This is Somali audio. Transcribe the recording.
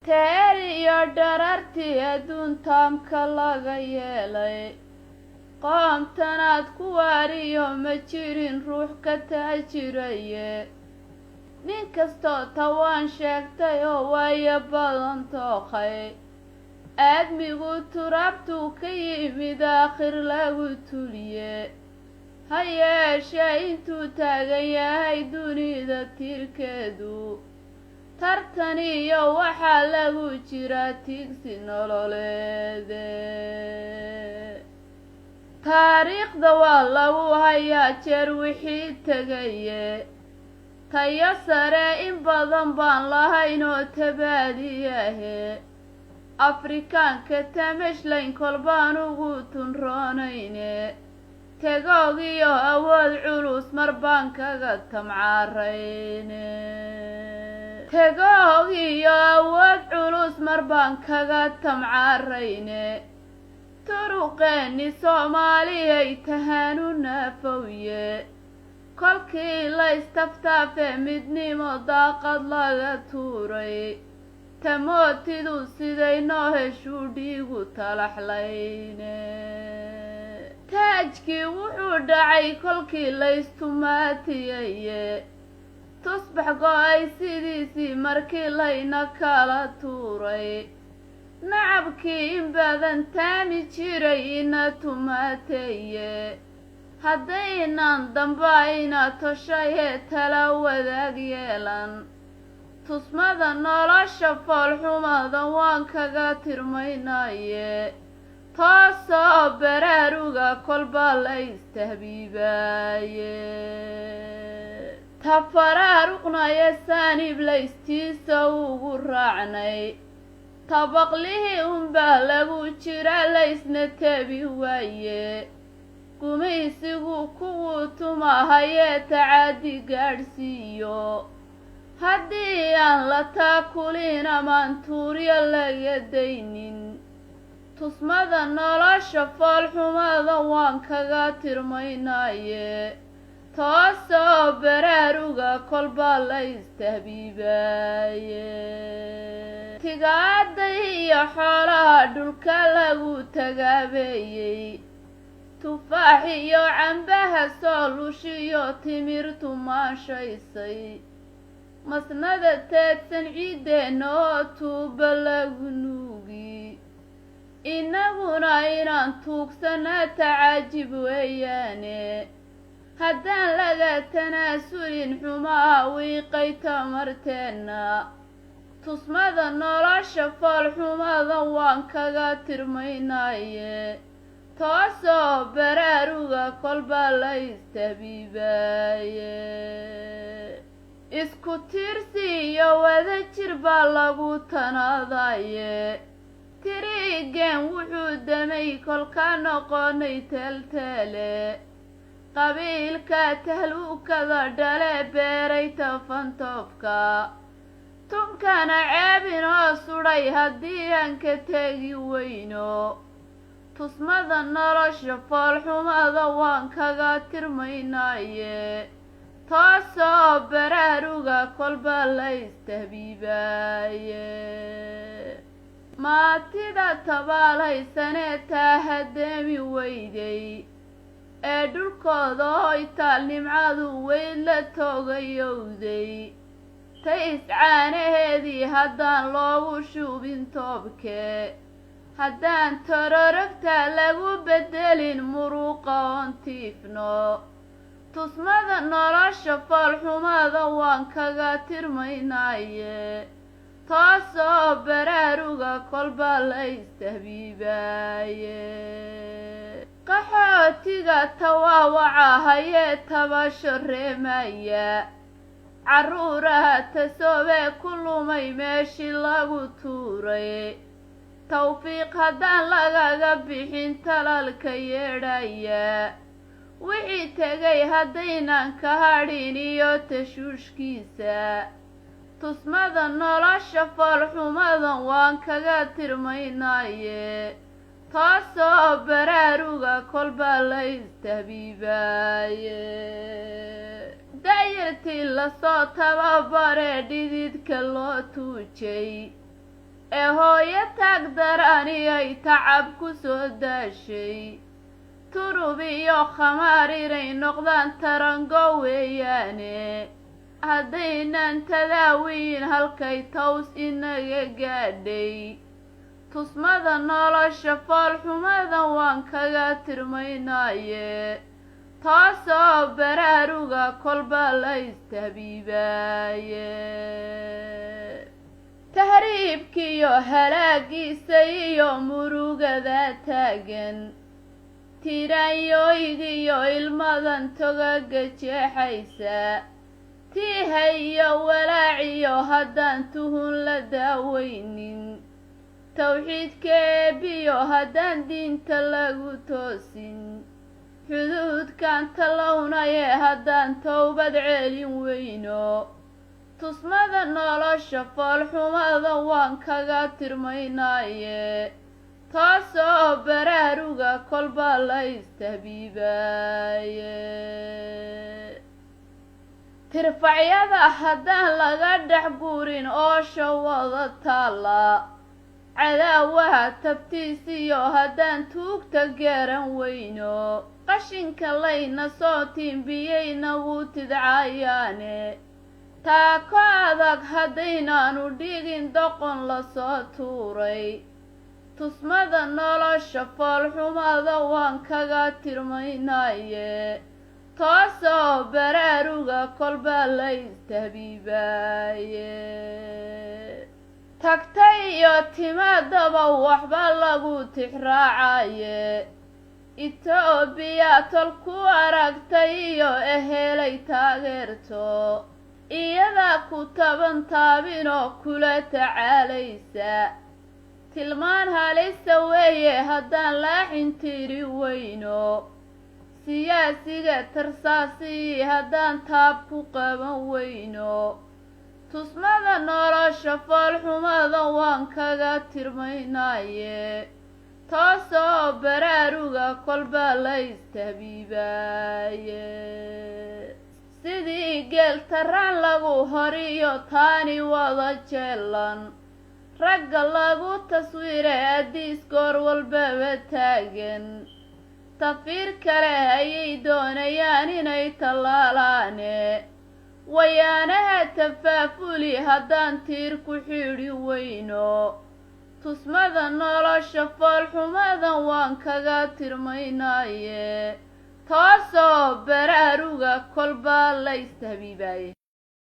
teeriyo dharartii adduuntaamka laga yeelay qoomtanaad ku waariyo ma jirin ruux ka taajiraye nin kastoo tawaan sheegtay oo waayo badan tooqay aadmigu turaabtuu ka yimid aakhir lagu tuliye ha yeeshee intuu taagan yahay dunida tiirkeedu tartan iyo waxaa lagu jiraa tiigsi nololeede taariikhda waa lagu hayaa jeer wixii tegaye tayo sare in badan baan lahayn oo tabaadiyahe afrikaanka tamashlayn kolbaan ugu tunroonayne tegoogiyo awood culus mar baan kaga tamcaarayne tegoogiyo awood culus mar baan kaga tamcaarayne turuqeenni soomaaliyay tahaanu naafowye kolkii la istaftaafe midnimo daaqad laga tuuray tamootidu siday noo heshuu dhiigu talaxlayne taajkii wuxuu dhacay kolkii laystumaatiyaye tusbax go-ay sidiisii markii layna kala tuuray nacabkii in badan taami jiray ina tumaateeye haddaynan damba ina toshayee tala wadaag yeelan tusmada nolosha foolxumada waan kaga tirmaynaye toosoo baraaruga kolba la istahbiibaaye tafaraaruqnaye saanib laystiisa ugu raacnay tabaqlihii unbaa lagu jira laysna tebi waaye gumaysigu kuwuu tumahayee tacaadi gaadhsiiyo haddii aan la taakulin amaan tuuryo laga daynin tusmada nolosha foolxumada waan kaga tirmaynaye toosoo baraaruga kolbaa la istahbiibaaye tigaada iyo xoolaha dhulka lagu tagaabeeyey tufaax iyo cambaha soo lushiyo timirtu maashaysay masnada teedsan ciiddeenna oo tuuba lagu nuugi innaguna inaan tuugsanaa tacaajib weeyaane haddaan laga tanaasulin xumaha wiiqay tamarteenna tusmada nolosha foolxumada waan kaga tirmaynaye toosoo baraaruga kolbaa la istahbiibaaye isku tiirsi iyo wada jir baa lagu tanaadaye tiriigeen wuxuu damay kolka noqonay teelteele qabiilka tahluukada dhale beeray tafantoofka tunkana ceebinoo sudhay haddii aan ka tegi weyno tusmada nolosha foolxumada waan kaga tirmaynaye toosoo baraaruga kolbaa la istahbiibaaye maatida tabaalaysanee taa hadeemi weyday ee dhulkooda hoytaal nimcadu weyd la toogayowday ta iscaanaheedii haddaan loogu shubin toobkee haddaan tororogtaa lagu beddelin muruqa oon tiifno tusmada nolosha foolxumada waan kaga tirmaynaye toosoo baraaruga kolbaa la istahbiibaaye qaxootiga tawaawaca hayee tabasho reemaya carruuraha tasoobee ku lumay meeshii lagu tuuray tawfiiq haddaan lagaga bixin talalka yeedhaya wixii tegay haddaynan ka hadhin iyo tashuushkiisa tusmada nolosha foolxumadan waan kaga tirmaynaye toosoo baraaruga kolbaa la istahbiibaaye da'yartii lasoo tababaree dhididka loo tuujay ee hooyo taag darani ay tacab ku soo daashay turub iyo khamaar inay noqdaan tarango weeyaane haddaynan tadaawiin halkay tows inaga gaadhay tusmada nolosha foolxumadan waan kaga tirmaynaaye taasoo baraaruga kolba la istahbiibaaye tahriibkiiyo halaagiisa iyo murugada taagan tiraanyooygiyo ilmadan togaga jeexaysa tiiha iyo walaaciyo haddaan tuhun la daawaynin tawxiidka eebbiyo haddaan diinta lagu toosin xuduudkan tallownaye haddaan towbad celin weyno tusmada nolosha foolxumada waan kaga tirmaynaaye taasoo baraaruga kolba la istahbiibaaye tirfacyada haddaan laga dhex guurin oosha wada taalla cadaawaha tabtiisiyo haddaan tuugta garan weyno qashinka layna soo tiimbiyeyna wuu tidcayaane taako adag haddaynaanu dhigin doqon la soo tuuray tusmada nolosha foolxumada waan kaga tirmaynaaye taasoo baraaruga kolba la istahbiibaaye tagtay iyo timaadaba waxba lagu tixraacaye Itoobiya tolku aragtay iyo ehelay taageerto iyada ku taban taabinoo kula tacaalaysa tilmaan halisa weeye haddaan laaxin tiri weyno siyaasiga tarsaasi haddaan taab ku qaban weyno tusmada nolosha foolxumada waan kaga tirmaynaaye taasoo baraaruga kolba la istahbiibaaye sidii geel taraan lagu horiyo taani wada jeelan ragga lagu taswiire addiis goor walbaba taagan tafiir kale ayay doonayaan inay tallaalaane wayaanaha tafaafuli haddaan tiir ku xidhi weyno tusmada nolosha foolxumadan waan kaga tirmaynaaye taasoo baraaruga kolba la istahbiibaaye